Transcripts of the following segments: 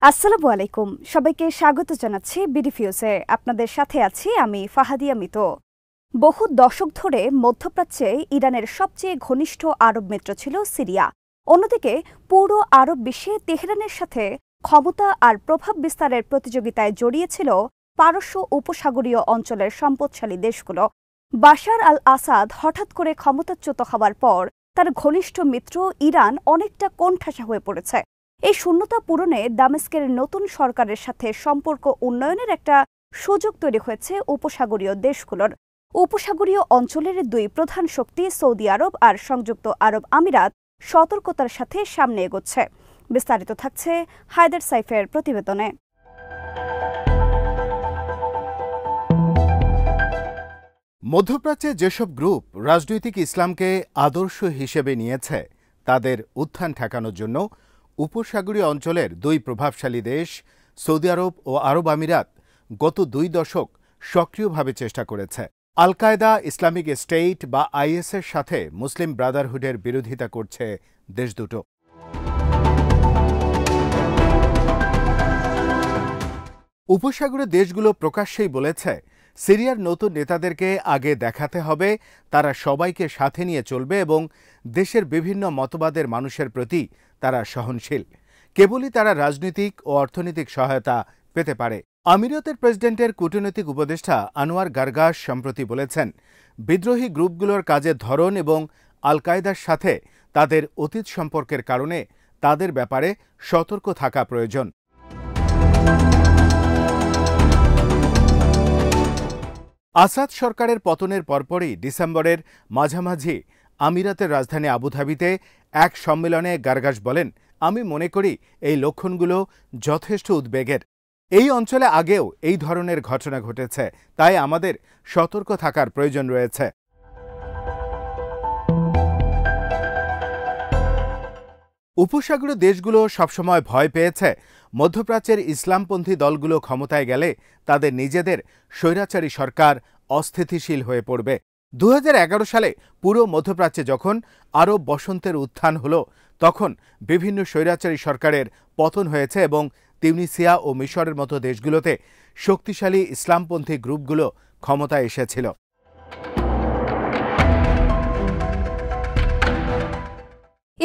আসসালামু আলাইকুম, সবাইকে স্বাগত জানাচ্ছি বিডিফিউজে। আপনাদের সাথে আছি আমি ফাহাদিয়া মিতো। বহু দশক ধরে মধ্যপ্রাচ্যে ইরানের সবচেয়ে ঘনিষ্ঠ আরব মিত্র ছিল সিরিয়া। অন্যদিকে পুরো আরব বিশ্বে তেহরানের সাথে ক্ষমতা আর প্রভাব বিস্তারের প্রতিযোগিতায় জড়িয়েছিল পারস্য উপসাগরীয় অঞ্চলের সম্পদশালী দেশগুলো। বাশার আল আসাদ হঠাৎ করে ক্ষমতাচ্যুত হওয়ার পর তার ঘনিষ্ঠ মিত্র ইরান অনেকটা কোণঠাসা হয়ে পড়েছে। এই শূন্যতা পূরণে দামেস্কের নতুন সরকারের সাথে সম্পর্ক উন্নয়নের একটা সুযোগ তৈরি হয়েছে উপসাগরীয় দেশগুলোর। উপসাগরীয় অঞ্চলের দুই প্রধান শক্তি সৌদি আরব আর সংযুক্ত আরব আমিরাত সতর্কতার সাথে সামনে এগোচ্ছে। বিস্তারিত থাকছে হায়দার সাইফের প্রতিবেদনে। মধ্যপ্রাচ্যে যেসব গ্রুপ রাজনৈতিক ইসলামকে আদর্শ হিসেবে নিয়েছে তাদের উত্থান ঠেকানোর জন্য উপসাগরীয় অঞ্চলের দুই প্রভাবশালী দেশ সৌদি আরব ও আরব আমিরাত গত 2 দশক সক্রিয়ভাবে চেষ্টা করেছে। আল কায়দা, ইসলামিক স্টেট বা আইএসের সাথে মুসলিম ব্রাদারহুডের বিরোধিতা করছে দেশ দুটো। উপসাগরের দেশগুলো প্রকাশ্যেই বলেছে সিরিয়ার নতুন নেতাদেরকে আগে দেখাতে হবে তারা সবাইকে সাথে নিয়ে চলবে এবং দেশের বিভিন্ন মতবাদের মানুষের প্রতি তারা সহনশীল। কেবলই তারা রাজনৈতিক ও অর্থনৈতিক সহায়তা পেতে পারে। আমিরাতের প্রেসিডেন্টের কূটনৈতিক উপদেষ্টা আনোয়ার গারগাশ সম্প্রতি বলেছেন, বিদ্রোহী গ্রুপগুলোর কাজের ধরন এবং আল কায়দার সাথে তাদের অতীত সম্পর্কের কারণে তাদের ব্যাপারে সতর্ক থাকা প্রয়োজন। আসাদ সরকারের পতনের পরপরই ডিসেম্বরের মাঝামাঝি আমিরাতের রাজধানী আবুধাবিতে এক সম্মেলনে গারগাশ বলেন, আমি মনে করি এই লক্ষণগুলো যথেষ্ট উদ্বেগের। এই অঞ্চলে আগেও এই ধরনের ঘটনা ঘটেছে, তাই আমাদের সতর্ক থাকার প্রয়োজন রয়েছে। উপসাগরীয় দেশগুলো সবসময় ভয় পেয়েছে মধ্যপ্রাচ্যের ইসলামপন্থী দলগুলো ক্ষমতায় গেলে তাদের নিজেদের স্বৈরাচারী সরকার অস্থিতিশীল হয়ে পড়বে। 2011 সালে পুরো মধ্যপ্রাচ্যে যখন আরব বসন্তের উত্থান হল, তখন বিভিন্ন স্বৈরাচারী সরকারের পতন হয়েছে এবং তিউনিসিয়া ও মিশরের মতো দেশগুলোতে শক্তিশালী ইসলামপন্থী গ্রুপগুলো ক্ষমতায় এসেছিল।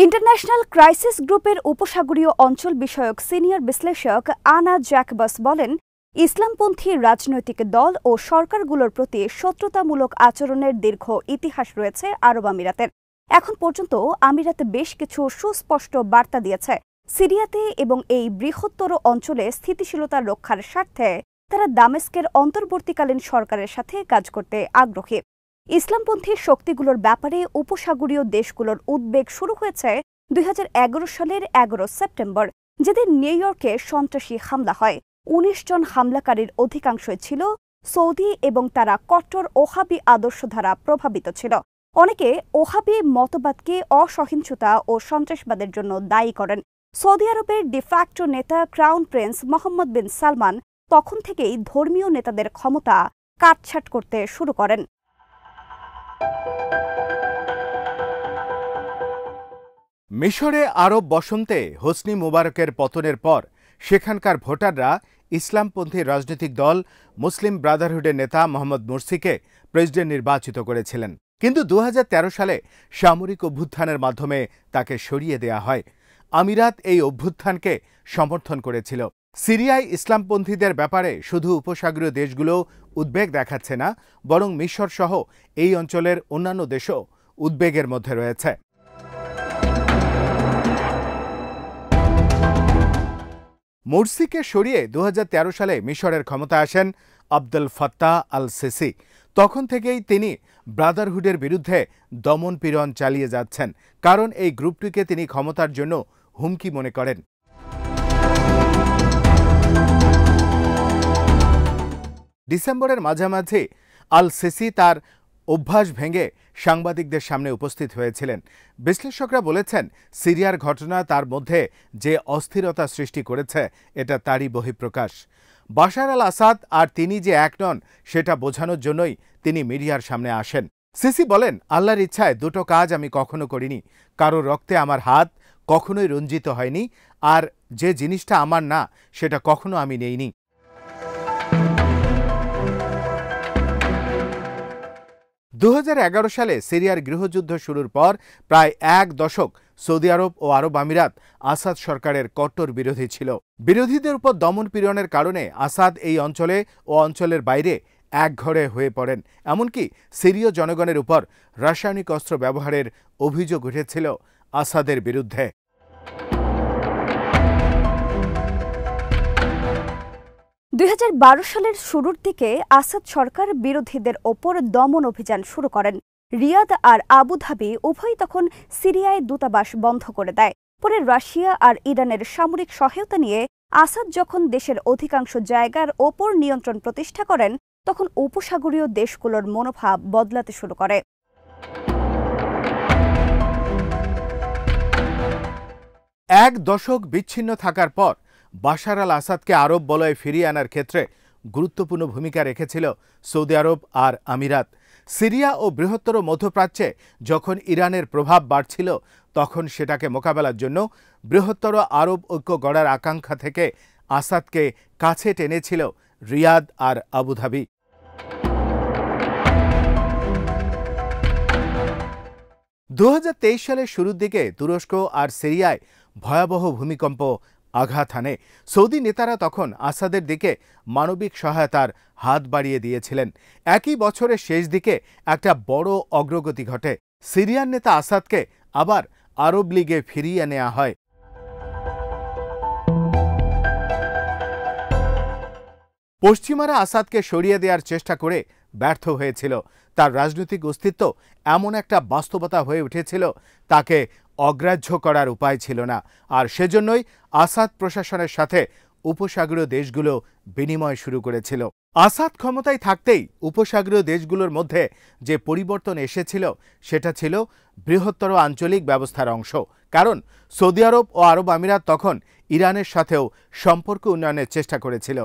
ইন্টারন্যাশনাল ক্রাইসিস গ্রুপের উপসাগরীয় অঞ্চল বিষয়ক সিনিয়র বিশ্লেষক আনা জ্যাকবাস বলেন, ইসলামপন্থী রাজনৈতিক দল ও সরকারগুলোর প্রতি শত্রুতামূলক আচরণের দীর্ঘ ইতিহাস রয়েছে আরব আমিরাতের। এখন পর্যন্ত আমিরাত বেশ কিছু সুস্পষ্ট বার্তা দিয়েছে। সিরিয়াতে এবং এই বৃহত্তর অঞ্চলে স্থিতিশীলতা রক্ষার স্বার্থে তারা দামেস্কের অন্তর্বর্তীকালীন সরকারের সাথে কাজ করতে আগ্রহী। ইসলামপন্থী শক্তিগুলোর ব্যাপারে উপসাগরীয় দেশগুলোর উদ্বেগ শুরু হয়েছে 2011 সালের 11 সেপ্টেম্বর, যেদিন নিউ ইয়র্কে সন্ত্রাসী হামলা হয়। 19 জন হামলাকারীর অধিকাংশই ছিল সৌদি এবং তারা কট্টর ওহাবি আদর্শ দ্বারা প্রভাবিত ছিল। অনেকে ওহাবি মতবাদকে অসহিংসতা ও সন্ত্রাসবাদের জন্য দায়ী করেন। সৌদি আরবের ডিফ্যাক্টো নেতা ক্রাউন প্রিন্স মোহাম্মদ বিন সালমান তখন থেকেই ধর্মীয় নেতাদের ক্ষমতা কাটছাঁট করতে শুরু করেন। মিশরে আরব বসন্তে হোসনি মুবারকের পতনের পর সেখানকার ভোটাররা ইসলামপন্থী রাজনৈতিক দল মুসলিম ব্রাদারহুডের নেতা মোহাম্মদ মুরসিকে প্রেসিডেন্ট নির্বাচিত করেছিলেন, কিন্তু 2013 সালে সামরিক অভ্যুত্থানের মাধ্যমে তাকে সরিয়ে দেয়া হয়। আমিরাত এই অভ্যুত্থানকে সমর্থন করেছিল। সিরিয়ায় ইসলামপন্থীদের ব্যাপারে শুধু উপসাগরীয় দেশগুলো উদ্বেগ দেখাচ্ছে না, বরং মিশর সহ এই অঞ্চলের অন্যান্য দেশও উদ্বেগের মধ্যে রয়েছে। মুরসিকে সরিয়ে 2013 সালে মিশরের ক্ষমতায় আসেন আবদুল ফাত্তাহ আল সিসি। তখন থেকেই তিনি ব্রাদারহুডের বিরুদ্ধে দমন-পীড়ন চালিয়ে যাচ্ছেন, কারণ এই গ্রুপটিকে তিনি ক্ষমতার জন্য হুমকি মনে করেন। ডিসেম্বরের মাঝামাঝি আল সিসি তার অভ্যাস ভেঙে সাংবাদিকদের সামনে উপস্থিত হয়েছিলেন। বিশ্লেষকরা বলেছেন, সিরিয়ার ঘটনা তার মধ্যে যে অস্থিরতা সৃষ্টি করেছে এটা তারই বহিঃপ্রকাশ। বাশার আল আসাদ আর তিনি যে এক নন সেটা বোঝানোর জন্যই তিনি মিডিয়ার সামনে আসেন। সিসি বলেন, আল্লাহর ইচ্ছায় দুটো কাজ আমি কখনো করিনি। কারো রক্তে আমার হাত কখনোই রঞ্জিত হয়নি, আর যে জিনিসটা আমার না সেটা কখনো আমি নেইনি। সালে সিরিয়ার গৃহযুদ্ধ শুরুর পর প্রায় এক দশক সৌদি আরব ও আরব আমিরাত আসাদ সরকারের কট্টর বিরোধী ছিল। বিরোধীদের উপর দমন পীড়নের কারণে আসাদ এই অঞ্চলে ও অঞ্চলের বাইরে একঘরে হয়ে পড়েন। এমনকি সিরীয় জনগণের উপর রাসায়নিক অস্ত্র ব্যবহারের অভিযোগ উঠেছিল আসাদের বিরুদ্ধে। 2012 সালের শুরুর দিকে আসাদ সরকার বিরোধীদের ওপর দমন অভিযান শুরু করেন। রিয়াদ আর আবুধাবি উভয়ই তখন সিরিয়ায় দূতাবাস বন্ধ করে দেয়। পরে রাশিয়া আর ইরানের সামরিক সহায়তা নিয়ে আসাদ যখন দেশের অধিকাংশ জায়গার ওপর নিয়ন্ত্রণ প্রতিষ্ঠা করেন, তখন উপসাগরীয় দেশগুলোর মনোভাব বদলাতে শুরু করে। এক দশক বিচ্ছিন্ন থাকার পর বাশার আল আসাদকে আরব বলয়ে ফিরিয়ে আনার ক্ষেত্রে গুরুত্বপূর্ণ ভূমিকা রেখেছিল সৌদি আরব আর আমিরাত। সিরিয়া ও বৃহত্তর মধ্যপ্রাচ্যে যখন ইরানের প্রভাব বাড়ছিল, তখন সেটাকে মোকাবেলার জন্য বৃহত্তর আরব ঐক্য গড়ার আকাঙ্ক্ষা থেকে আসাদকে কাছে টেনেছিল রিয়াদ আর আবুধাবি। 2023 সালের শুরুর দিকে তুরস্ক আর সিরিয়ায় ভয়াবহ ভূমিকম্প আঘাত হানে। সৌদি নেতারা তখন আসাদের দিকে মানবিক সহায়তার হাত বাড়িয়ে দিয়েছিলেন। একই বছরের শেষ দিকে একটা বড় অগ্রগতি ঘটে। সিরিয়ার নেতা আসাদকে আবার আরব লীগে ফিরিয়ে নেওয়া হয়। পশ্চিমারা আসাদকে সরিয়ে দেওয়ার চেষ্টা করে ব্যর্থ হয়েছিল। তার রাজনৈতিক অস্তিত্ব এমন একটা বাস্তবতা হয়ে উঠেছিল, তাকে অগ্রাহ্য করার উপায় ছিল না। আর সেজন্যই আসাদ প্রশাসনের সাথে উপসাগরীয় দেশগুলো বিনিময় শুরু করেছিল। আসাদ ক্ষমতায় থাকতেই উপসাগরীয় দেশগুলোর মধ্যে যে পরিবর্তন এসেছিল, সেটা ছিল বৃহত্তর আঞ্চলিক ব্যবস্থার অংশ। কারণ সৌদি আরব ও আরব আমিরাত তখন ইরানের সাথেও সম্পর্ক উন্নয়নের চেষ্টা করেছিল।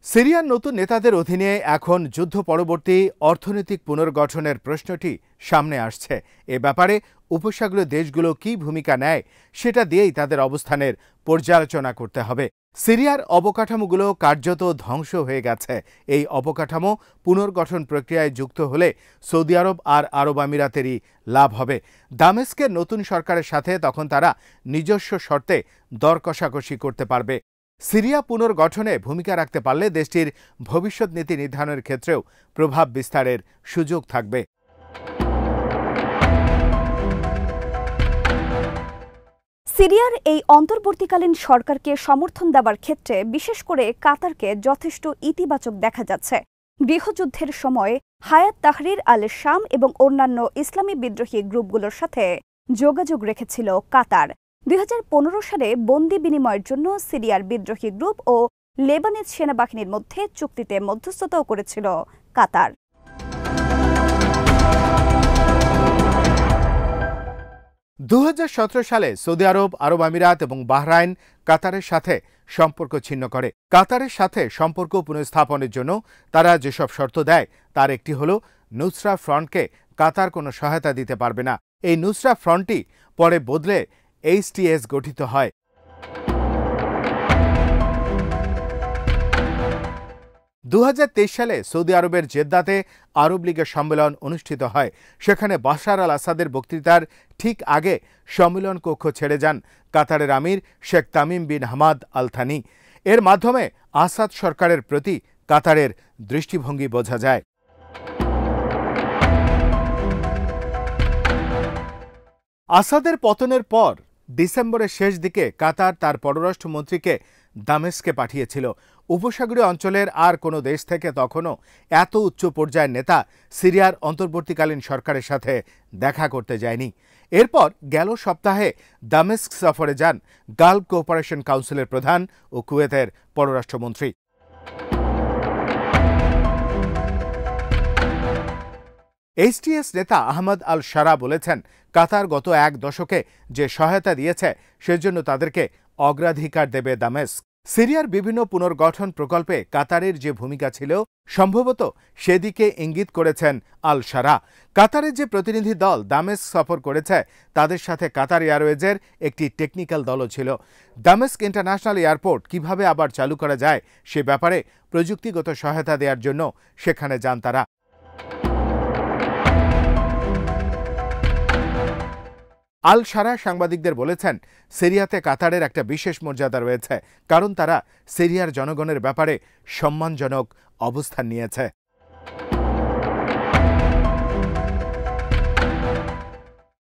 সিরিয়ার নতুন নেতাদের অধীনে এখন যুদ্ধ পরবর্তী অর্থনৈতিক পুনর্গঠনের প্রশ্নটি সামনে আসছে। এ ব্যাপারে উপসাগরীয় দেশগুলো কী ভূমিকা নেয়, সেটা দিয়েই তাদের অবস্থানের পর্যালোচনা করতে হবে। সিরিয়ার অবকাঠামোগুলো কার্যত ধ্বংস হয়ে গেছে। এই অবকাঠামো পুনর্গঠন প্রক্রিয়ায় যুক্ত হলে সৌদি আরব আর আরব আমিরাতেরই লাভ হবে। দামেস্কের নতুন সরকারের সাথে তখন তারা নিজস্ব শর্তে দর কষাকষি করতে পারবে। সিরিয়া পুনর্গঠনে ভূমিকা রাখতে পারলে দেশটির ভবিষ্যৎ নীতি নির্ধারণের ক্ষেত্রেও প্রভাব বিস্তারের সুযোগ থাকবে। সিরিয়ার এই অন্তর্বর্তীকালীন সরকারকে সমর্থন দেওয়ার ক্ষেত্রে বিশেষ করে কাতারকে যথেষ্ট ইতিবাচক দেখা যাচ্ছে। গৃহযুদ্ধের সময় হায়াত তাহরির আল শাম এবং অন্যান্য ইসলামী বিদ্রোহী গ্রুপগুলোর সাথে যোগাযোগ রেখেছিল কাতার। 2015 সালে বন্দি বিনিময়ের জন্য সিরিয়ার বিদ্রোহী গ্রুপ ও লেবানিজ সেনাবাহিনীর মধ্যে চুক্তিতে মধ্যস্থতাও করেছিল কাতার। 2017 সালে সৌদি আরব, আরব আমিরাত এবং বাহরাইন কাতারের সাথে সম্পর্ক ছিন্ন করে। কাতারের সাথে সম্পর্ক পুনঃস্থাপনের জন্য তারা যেসব শর্ত দেয়, তার একটি হল নুসরা ফ্রন্টকে কাতার কোনো সহায়তা দিতে পারবে না। এই নুসরা ফ্রন্টটি পরে বদলে HTS গঠিত হয়। 2023 সালে সৌদি আরবের জেদ্দাতে আরব লীগের সম্মেলন অনুষ্ঠিত হয়। সেখানে বাশার আল আসাদের বক্তৃতার ঠিক আগে সম্মেলন কক্ষ ছেড়ে যান কাতারের আমির Sheikh Tamim bin Hamad Al Thani. এর মাধ্যমে আসাদ সরকারের প্রতি কাতারের দৃষ্টিভঙ্গি বোঝা যায়। আসাদের পতনের পর ডিসেম্বরের শেষ দিকে কাতার তার পররাষ্ট্রমন্ত্রীকে দামেস্কে পাঠিয়েছিল। উপসাগরীয় অঞ্চলের আর কোনো দেশ থেকে তখনও এত উচ্চ পর্যায়ের নেতা সিরিয়ার অন্তর্বর্তীকালীন সরকারের সাথে দেখা করতে যায়নি। এরপর গেল সপ্তাহে দামেস্ক সফরে যান গালফ কোঅপারেশন কাউন্সিলের প্রধান ও কুয়েতের পররাষ্ট্রমন্ত্রী। HTS নেতা আহমদ আল শারা বলেছেন, কাতার গত এক দশকে যে সহায়তা দিয়েছে, সেজন্য তাদেরকে অগ্রাধিকার দেবে দামেস্ক। সিরিয়ার বিভিন্ন পুনর্গঠন প্রকল্পে কাতারের যে ভূমিকা ছিল সম্ভবত সেদিকে ইঙ্গিত করেছেন আল শারা। কাতারের যে প্রতিনিধি দল দামেস্ক সফর করেছে তাদের সাথে কাতার এয়ারওয়েজের একটি টেকনিক্যাল দলও ছিল। দামেস্ক ইন্টারন্যাশনাল এয়ারপোর্ট কিভাবে আবার চালু করা যায় সে ব্যাপারে প্রযুক্তিগত সহায়তা দেওয়ার জন্য সেখানে যান তারা। আল শারা সাংবাদিকদের বলেছেন, সিরিয়াতে কাতারের একটা বিশেষ মর্যাদা রয়েছে, কারণ তারা সিরিয়ার জনগণের ব্যাপারে সম্মানজনক অবস্থান নিয়েছে।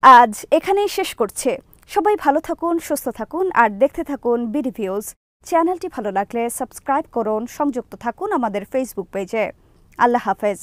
আজ এখানেই শেষ করছে। সবাই ভালো থাকুন, সুস্থ থাকুন আর দেখতে থাকুন বিডি ভিউজ। চ্যানেলটি ভালো লাগলে সাবস্ক্রাইব করুন, সংযুক্ত থাকুন আমাদের ফেসবুক পেজে। আল্লাহ হাফেজ।